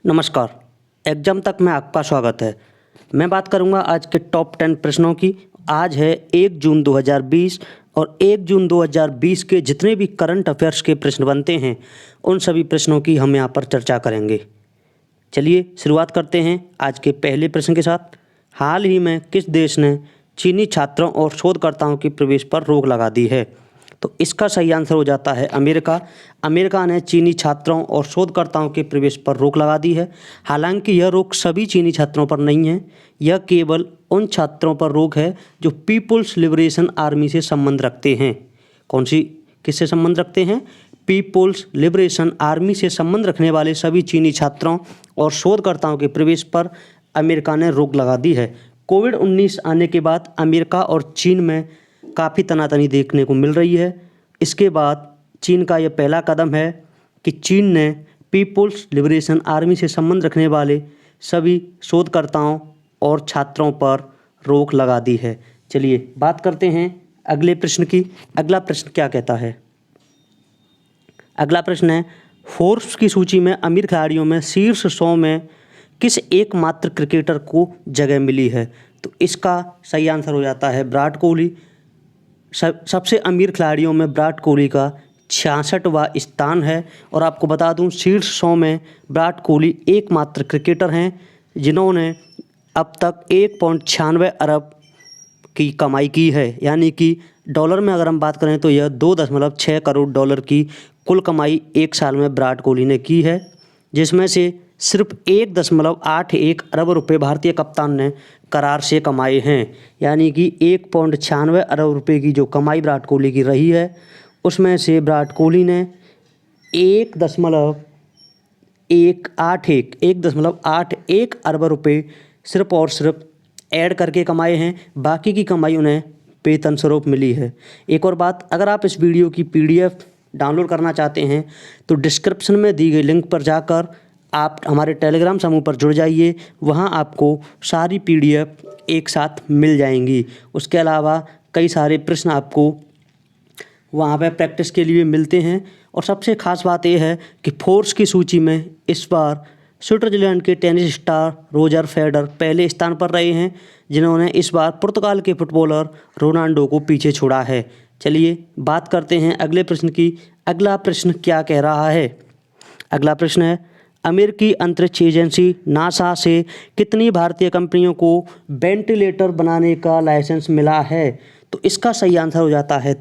नमस्कार। एग्जाम तक में आपका स्वागत है। मैं बात करूंगा आज के टॉप 10 प्रश्नों की। आज है 1 जून 2020 और 1 जून 2020 के जितने भी करंट अफेयर्स के प्रश्न बनते हैं उन सभी प्रश्नों की हम यहाँ पर चर्चा करेंगे। चलिए शुरुआत करते हैं आज के पहले प्रश्न के साथ। हाल ही में किस देश ने चीनी छात्रों और शोधकर्ताओं के प्रवेश पर रोक लगा दी है? तो इसका सही आंसर हो जाता है अमेरिका। अमेरिका ने चीनी छात्रों और शोधकर्ताओं के प्रवेश पर रोक लगा दी है। हालांकि यह रोक सभी चीनी छात्रों पर नहीं है, यह केवल उन छात्रों पर रोक है जो पीपुल्स लिबरेशन आर्मी से संबंध रखते हैं। कौन सी किससे संबंध रखते हैं? पीपुल्स लिबरेशन आर्मी से संबंध रखने वाले सभी चीनी छात्रों और शोधकर्ताओं के प्रवेश पर अमेरिका ने रोक लगा दी है। कोविड-19 आने के बाद अमेरिका और चीन में काफ़ी तनातनी देखने को मिल रही है। इसके बाद चीन का यह पहला कदम है कि चीन ने पीपुल्स लिबरेशन आर्मी से संबंध रखने वाले सभी शोधकर्ताओं और छात्रों पर रोक लगा दी है। चलिए बात करते हैं अगले प्रश्न की। अगला प्रश्न क्या कहता है? अगला प्रश्न है, फोर्ब्स की सूची में अमीर खिलाड़ियों में शीर्ष 100 में किस एकमात्र क्रिकेटर को जगह मिली है? तो इसका सही आंसर हो जाता है विराट कोहली। सबसे अमीर खिलाड़ियों में विराट कोहली का 66वां स्थान है। और आपको बता दूं, शीर्ष 100 में विराट कोहली एकमात्र क्रिकेटर हैं जिन्होंने अब तक 1.96 अरब की कमाई की है। यानी कि डॉलर में अगर हम बात करें तो यह 2.6 करोड़ डॉलर की कुल कमाई एक साल में विराट कोहली ने की है, जिसमें से सिर्फ 1.81 अरब रुपये भारतीय कप्तान ने करार से कमाए हैं। यानी कि 1.96 अरब रुपये की जो कमाई विराट कोहली की रही है, उसमें से विराट कोहली ने 1.81 अरब रुपये सिर्फ और सिर्फ ऐड करके कमाए हैं। बाकी की कमाई उन्हें वेतन स्वरूप मिली है। एक और बात, अगर आप इस वीडियो की PDF डाउनलोड करना चाहते हैं तो डिस्क्रिप्शन में दी गई लिंक पर जाकर आप हमारे टेलीग्राम समूह पर जुड़ जाइए। वहां आपको सारी PDF एक साथ मिल जाएंगी। उसके अलावा कई सारे प्रश्न आपको वहां पर प्रैक्टिस के लिए मिलते हैं। और सबसे खास बात यह है कि फोर्ब्स की सूची में इस बार स्विट्जरलैंड के टेनिस स्टार रोजर फेडरर पहले स्थान पर रहे हैं, जिन्होंने इस बार पुर्तगाल के फुटबॉलर रोनाल्डो को पीछे छोड़ा है। चलिए बात करते हैं अगले प्रश्न की। अगला प्रश्न क्या कह रहा है? अगला प्रश्न है, अमेरिकी अंतरिक्ष एजेंसी नासा से कितनी भारतीय कंपनियों को वेंटिलेटर बनाने का लाइसेंस मिला है? तो इसका सही आंसर हो जाता है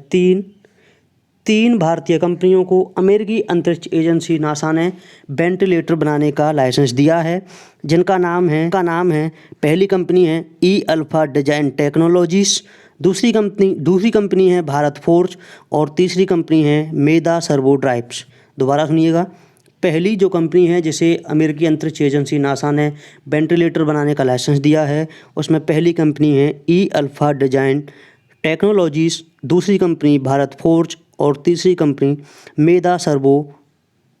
3 भारतीय कंपनियों को अमेरिकी अंतरिक्ष एजेंसी नासा ने वेंटिलेटर बनाने का लाइसेंस दिया है, जिनका नाम है पहली कंपनी है ई अल्फा डिजाइन टेक्नोलॉजीज, दूसरी कंपनी है भारत फोर्ज और तीसरी कंपनी है मेदा सर्वो ड्राइव्स। दोबारा सुनिएगा, पहली जो कंपनी है जिसे अमेरिकी अंतरिक्ष एजेंसी नासा ने वेंटिलेटर बनाने का लाइसेंस दिया है, उसमें पहली कंपनी है ई अल्फा डिजाइन टेक्नोलॉजीज, दूसरी कंपनी भारत फोर्ज और तीसरी कंपनी मेदा सर्वो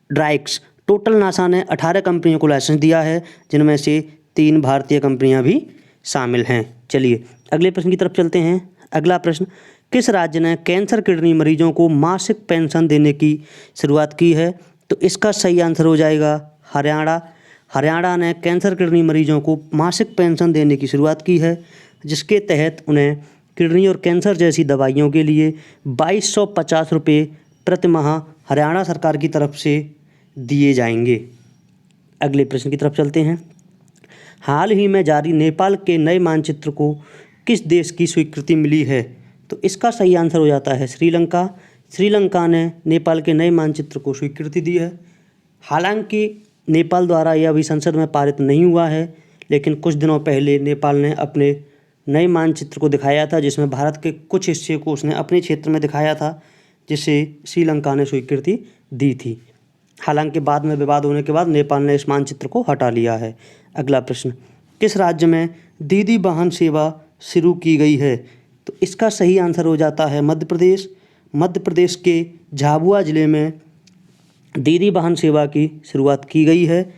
ड्राइव्स। टोटल नासा ने 18 कंपनियों को लाइसेंस दिया है, जिनमें से 3 भारतीय कंपनियां भी शामिल हैं। चलिए अगले प्रश्न की तरफ चलते हैं। अगला प्रश्न, किस राज्य ने कैंसर किडनी मरीजों को मासिक पेंशन देने की शुरुआत की है? तो इसका सही आंसर हो जाएगा हरियाणा। हरियाणा ने कैंसर किडनी मरीजों को मासिक पेंशन देने की शुरुआत की है, जिसके तहत उन्हें किडनी और कैंसर जैसी दवाइयों के लिए 2250 रुपये प्रति माह हरियाणा सरकार की तरफ से दिए जाएंगे। अगले प्रश्न की तरफ चलते हैं। हाल ही में जारी नेपाल के नए मानचित्र को किस देश की स्वीकृति मिली है? तो इसका सही आंसर हो जाता है श्रीलंका। श्रीलंका ने नेपाल के नए मानचित्र को स्वीकृति दी है। हालांकि नेपाल द्वारा यह अभी संसद में पारित नहीं हुआ है, लेकिन कुछ दिनों पहले नेपाल ने अपने नए मानचित्र को दिखाया था, जिसमें भारत के कुछ हिस्से को उसने अपने क्षेत्र में दिखाया था, जिसे श्रीलंका ने स्वीकृति दी थी। हालांकि बाद में विवाद होने के बाद नेपाल ने इस मानचित्र को हटा लिया है। अगला प्रश्न, किस राज्य में दीदी वाहन सेवा शुरू की गई है? तो इसका सही आंसर हो जाता है मध्य प्रदेश। मध्य प्रदेश के झाबुआ ज़िले में दीदी वाहन सेवा की शुरुआत की गई है,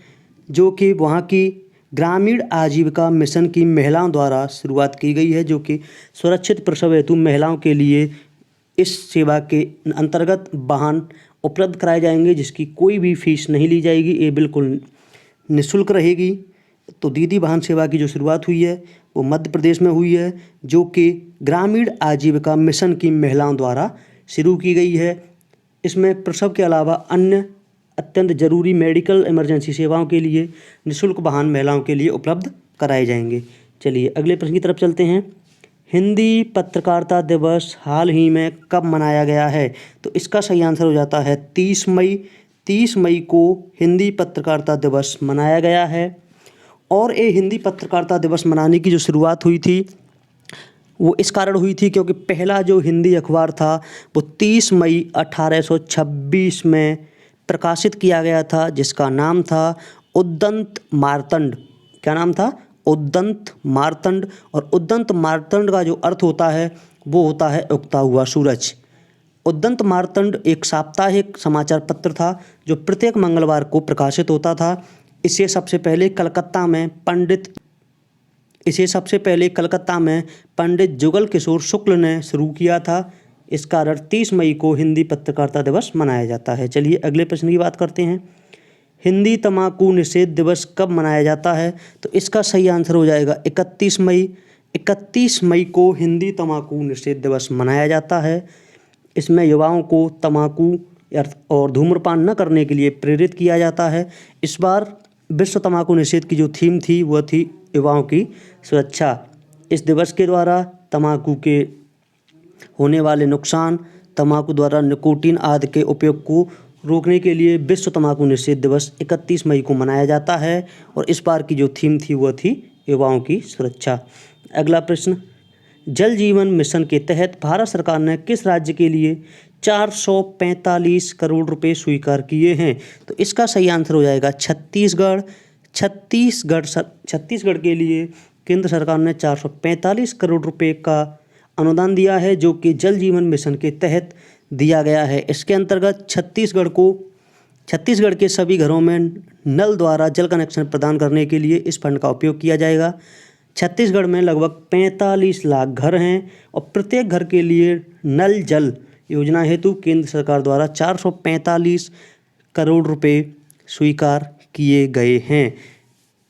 जो कि वहाँ की ग्रामीण आजीविका मिशन की महिलाओं द्वारा शुरुआत की गई है, जो कि सुरक्षित प्रसव हेतु महिलाओं के लिए इस सेवा के अंतर्गत वाहन उपलब्ध कराए जाएंगे, जिसकी कोई भी फीस नहीं ली जाएगी। ये बिल्कुल निःशुल्क रहेगी। तो दीदी वाहन सेवा की जो शुरुआत हुई है वो मध्य प्रदेश में हुई है, जो कि ग्रामीण आजीविका मिशन की महिलाओं द्वारा शुरू की गई है। इसमें प्रसव के अलावा अन्य अत्यंत जरूरी मेडिकल इमरजेंसी सेवाओं के लिए निःशुल्क वाहन महिलाओं के लिए उपलब्ध कराए जाएंगे। चलिए अगले प्रश्न की तरफ चलते हैं। हिंदी पत्रकारिता दिवस हाल ही में कब मनाया गया है? तो इसका सही आंसर हो जाता है 30 मई। 30 मई को हिंदी पत्रकारिता दिवस मनाया गया है। और ये हिंदी पत्रकारिता दिवस मनाने की जो शुरुआत हुई थी वो इस कारण हुई थी क्योंकि पहला जो हिंदी अखबार था वो 30 मई 1826 में प्रकाशित किया गया था, जिसका नाम था उद्दंत मार्तंड। क्या नाम था? उद्दंत मार्तंड। और उद्दंत मार्तंड का जो अर्थ होता है वो होता है उगता हुआ सूरज। उद्दंत मार्तंड एक साप्ताहिक समाचार पत्र था जो प्रत्येक मंगलवार को प्रकाशित होता था। इसे सबसे पहले कलकत्ता में पंडित जुगल किशोर शुक्ल ने शुरू किया था। इस कारण 30 मई को हिंदी पत्रकारिता दिवस मनाया जाता है। चलिए अगले प्रश्न की बात करते हैं। हिंदी तंबाकू निषेध दिवस कब मनाया जाता है? तो इसका सही आंसर हो जाएगा 31 मई। 31 मई को हिंदी तंबाकू निषेध दिवस मनाया जाता है। इसमें युवाओं को तंबाकू और धूम्रपान न करने के लिए प्रेरित किया जाता है। इस बार विश्व तंबाकू निषेध की जो थीम थी वह थी युवाओं की सुरक्षा। इस दिवस के द्वारा तंबाकू के होने वाले नुकसान, तंबाकू द्वारा निकोटीन आदि के उपयोग को रोकने के लिए विश्व तंबाकू निषेध दिवस 31 मई को मनाया जाता है। और इस बार की जो थीम थी वह थी युवाओं की सुरक्षा। अगला प्रश्न, जल जीवन मिशन के तहत भारत सरकार ने किस राज्य के लिए 445 करोड़ रुपए स्वीकार किए हैं? तो इसका सही आंसर हो जाएगा छत्तीसगढ़। छत्तीसगढ़ के लिए केंद्र सरकार ने 445 करोड़ रुपए का अनुदान दिया है, जो कि जल जीवन मिशन के तहत दिया गया है। इसके अंतर्गत छत्तीसगढ़ के सभी घरों में नल द्वारा जल कनेक्शन प्रदान करने के लिए इस फंड का उपयोग किया जाएगा। छत्तीसगढ़ में लगभग 45 लाख घर हैं और प्रत्येक घर के लिए नल जल योजना हेतु केंद्र सरकार द्वारा 445 करोड़ रुपए स्वीकार किए गए हैं।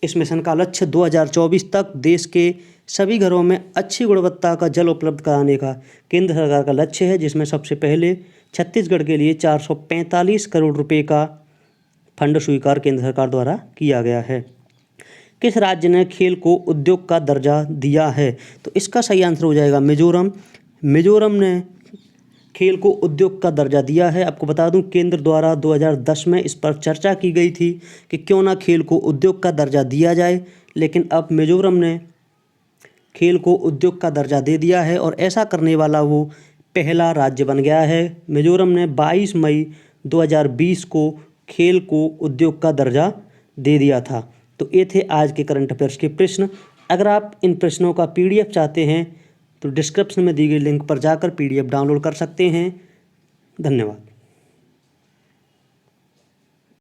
इस मिशन का लक्ष्य 2024 तक देश के सभी घरों में अच्छी गुणवत्ता का जल उपलब्ध कराने का केंद्र सरकार का लक्ष्य है, जिसमें सबसे पहले छत्तीसगढ़ के लिए 445 करोड़ रुपए का फंड स्वीकार केंद्र सरकार द्वारा किया गया है। किस राज्य ने खेल को उद्योग का दर्जा दिया है? तो इसका सही आंसर हो जाएगा मिजोरम। मिजोरम ने खेल को उद्योग का दर्जा दिया है। आपको बता दूं केंद्र द्वारा 2010 में इस पर चर्चा की गई थी कि क्यों ना खेल को उद्योग का दर्जा दिया जाए, लेकिन अब मिजोरम ने खेल को उद्योग का दर्जा दे दिया है और ऐसा करने वाला वो पहला राज्य बन गया है। मिजोरम ने 22 मई 2020 को खेल को उद्योग का दर्जा दे दिया था। तो ये थे आज के करंट अफेयर्स के प्रश्न। अगर आप इन प्रश्नों का PDF चाहते हैं तो डिस्क्रिप्शन में दी गई लिंक पर जाकर PDF डाउनलोड कर सकते हैं। धन्यवाद।